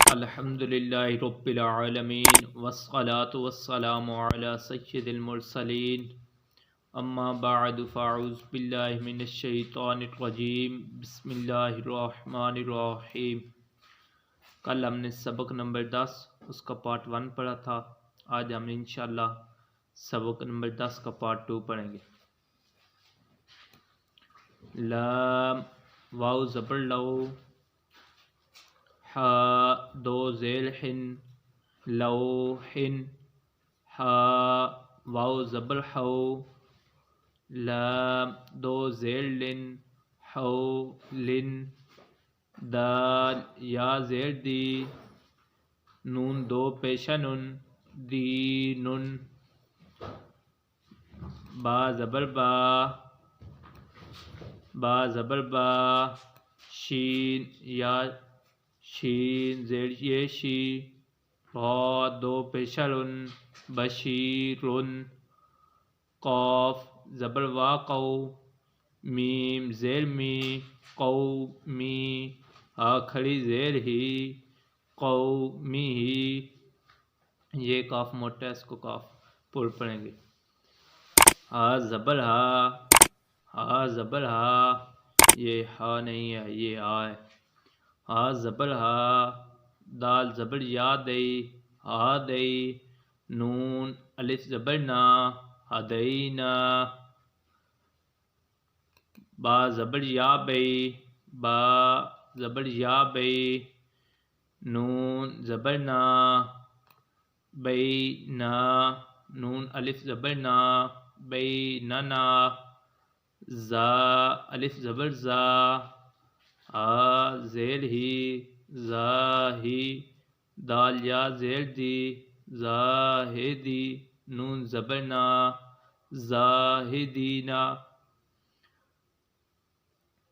الحمدللہ رب العالمین والصلاة والسلام علی سید المرسلین اما بعد فاعوذ باللہ من الشیطان الرجیم بسم اللہ الرحمن الرحیم۔ کل ہم نے سبق نمبر 10 اس کا پارٹ 1 پڑھا تھا۔ آج ہم انشاءاللہ سبق نمبر 10 کا پارٹ 2 پڑھیں گے۔ لام واو زبر لو، ہا دو زیل حن، لوحن، ہا واو زبر حو، لام دو زیل لن، حولن، دال یا زیر دی، نون دو پیشہ نن، دینن، با زبر با، با زبر با، شین یا شین زیر یہ شی، را دو پیشہ رن، بشیرن، قاف زبر وا قو، میم زیر می، قومی، ہا کھڑی زیر ہی، قومی ہی، یہ کاف موٹا ہے، اس کو کاف پور پڑھیں گے۔ ہا زبر ہا، ہا زبر ہا، یہ ہا نہیں ہے، یہ ہا ہے۔ ہا زبر ہا، دال زبر یا دئی، ہا دئی، نون الف زبر نا، ہدینا، با زبر یا بئی، با زبر یا بئی، نون زبر نا، بئی نا، نون الف زبر نا، بئی نا، زا الف زبر زا، ہا زیل ہی، زاہی، دال یا زیل دی، زاہدی، نون زبر نا، زاہدینا،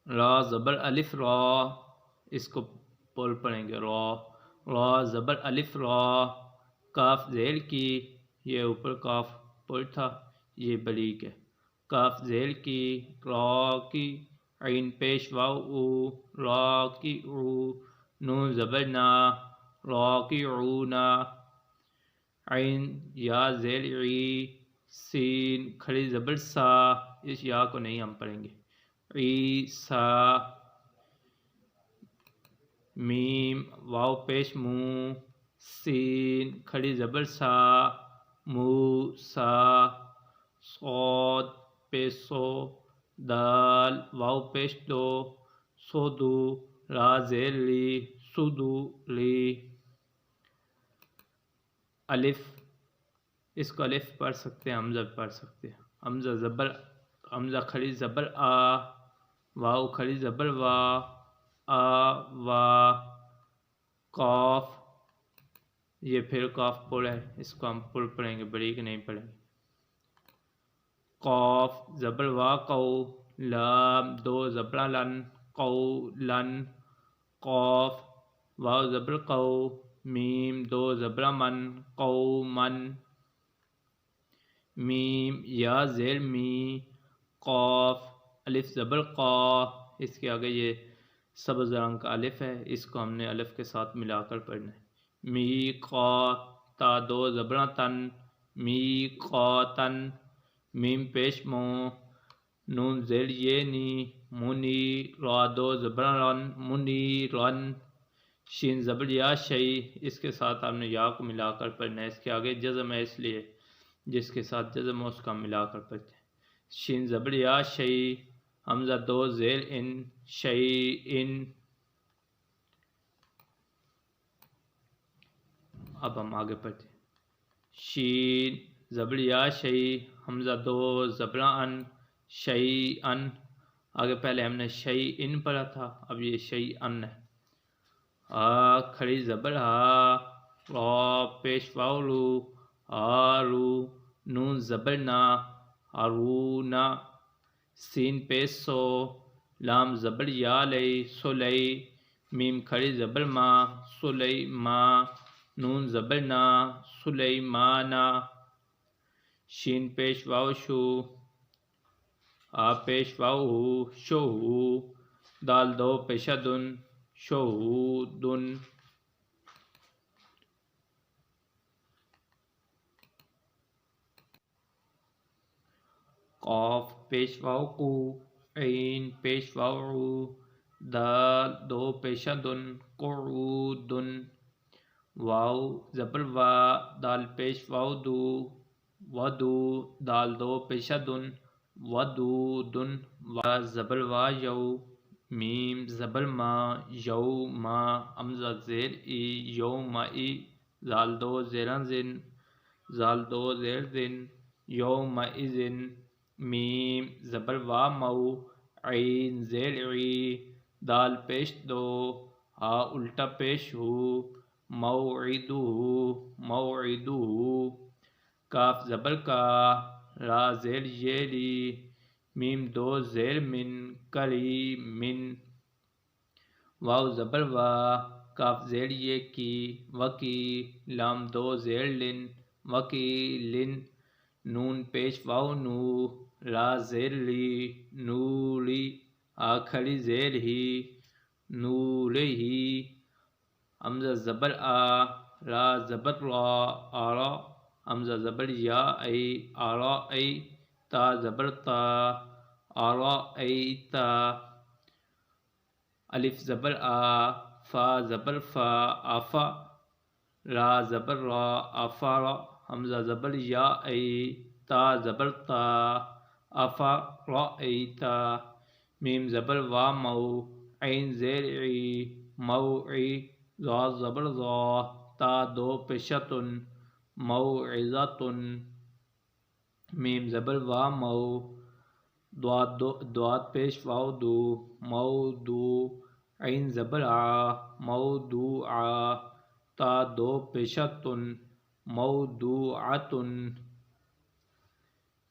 را زبر الف را، اس کو پول پڑھیں گے، را، را زبر الف را، کاف زیل کی، یہ اوپر کاف پول تھا، یہ بریک ہے، کاف زیل کی، را کی، عین پیش واو او، را کی او، نون زبر نا، را کی عونا، عین یا زیل عی، سین کھڑی زبر سا، اس یا کو نہیں ہم پڑھیں گے، عیسا، میم واو پیش مو، سین کھڑی زبر سا، موسا، صاد پیسو، دال واو پیش دو، سودو، را زیل لی، سودو لی، الف، اس کو الف پڑھ سکتے ہیں، حمزہ پڑھ سکتے ہیں، حمزہ زبر، حمزہ کھڑی زبر آ، واو کھڑی زبر وا، آ وا، قاف، یہ پھر قاف پڑ ہے، اس کو ہم پڑ پڑھیں گے، بریک نہیں پڑھیں گے، قاف زبر وا قو، لام دو زبر لن، قولن، قاف واو زبر قو، میم دو زبر من، قومن، میم یا زیر می، قاف الف زبر قا، اس کے آگے یہ سبز رنگ کا الف ہے، اس کو ہم نے الف کے ساتھ ملا کر پڑھنا ہے، می قا، تا دو زبر تن، می قاتن، میم پیش مو، نون زیر یہ نی، منی، را دو زبر رن، منی رن، شین زبر یا شئی، اس کے ساتھ ہم نے یا کو ملا کر پڑھنا ہے، اس کے آگے جزم ہے، اس لیے جس کے ساتھ جزم ہو اس کا ملا کر پڑھتے ہیں، شین زبر یا شئی، حمزہ دو زیل ان، شئی ان، اب ہم آگے پڑھتے ہیں، شین زبر یا شئی، حمزہ دو زبر ان، شئی ان، آگے پہلے ہم نے شئی ان پڑھا تھا، اب یہ شئی ان ہے، ہا کھڑی زبر ہا، را پیش واو رو، ہارو، نون زبر نا، ہارونا، سین پیش سو، لام زبر یا لئی، سلئی، میم کھڑی زبر ما، سلئی ما، نون زبر نا، سلیمانا، شین پیش واو شو، آ پیش واو ہو، شو ہو، دال دو پیشہ دن، شہود قاف پیش واو قو عین پیش واو عو دال دو پیشہ دن قعود واو زبر وا دال پیش واو دو ودو دال دو پیشہ دن ودود وا زبر وا یو میم زبر ما یو ما حمزہ زیر ای یوم ای زال دو زیران زن زال دو زیر زن یوم ازن میم زبر وا مو عین زیر عی دال پیش دو ہا الٹا پیش ہو موعدہ موعدہ کاف زبر کا را زیر یری میم دو زیر من کری من واو زبر وا کاف زیر یہ کی وکی لام دو زیر لن وکی لن نون پیش واو نو را زیر لی نولی آخری زیر ہی نولی ہی حمزہ زبر آ را زبر را آرا حمزہ زبر یا ای آرا ای تا زبر تا آرا ای تا الف زبر آ فا زبر فا آفا را زبر را آفا را حمزہ زبر یا ای تا زبر تا آفا را ای تا میم زبر وا مو عین زیر عی موعی ذا زبر ذا تا دو پیشتن موعظتن میم زبر وا مو دواد پیش واو دو مودو عین زبر آ موضوعا تا دو پیشتن موضوعتن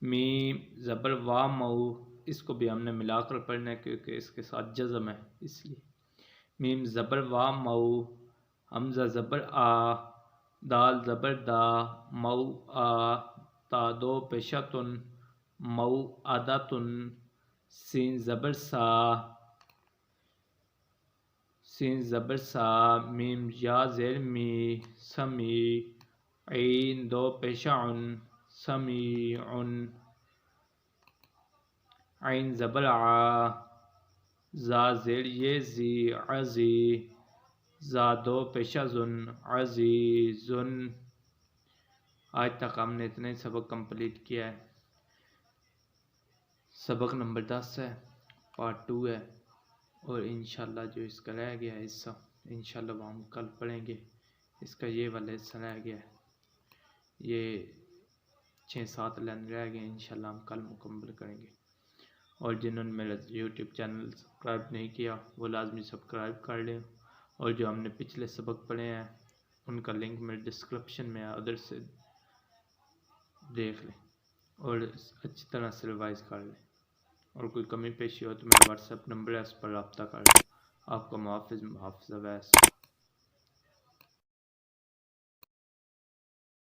میم زبر وا مو اس کو بھی ہم نے ملا کر پڑھنا ہے کیونکہ اس کے ساتھ جزم ہے اس لیے میم زبر وا مو حمزہ زبر آ دال زبر دا مو آ تا دو پیشتن موعدتن سین زبر سا سین زبر سا میم یا زیر می سمی عین دو پیشعن سمیعن عین زبر ع زا زیر یہ زی عزی زا دو پیشہ زن عزیزن آج تک ہم نے اتنے سبق کمپلیٹ کیا ہے سبق نمبر 10 ہے پارٹ 2 ہے اور انشاءاللہ جو اس کا رہ گیا ہے حصہ انشاءاللہ وہ ہم کل پڑھیں گے اس کا یہ والا حصہ رہ گیا ہے یہ 6-7 لائن رہ گئے انشاءاللہ ہم کل مکمل کریں گے اور جنہوں نے میرا یوٹیوب چینل سبسکرائب نہیں کیا وہ لازمی سبسکرائب کر لیں اور جو ہم نے پچھلے سبق پڑھے ہیں ان کا لنک میرے ڈسکرپشن میں ہے ادھر سے دیکھ لیں اور اچھی طرح سے ریوائز کر لیں اور کوئی کمی پیشی ہو تو میرا واٹس ایپ نمبر ہے اس پر رابطہ کر لیں آپ کا محافظ ویس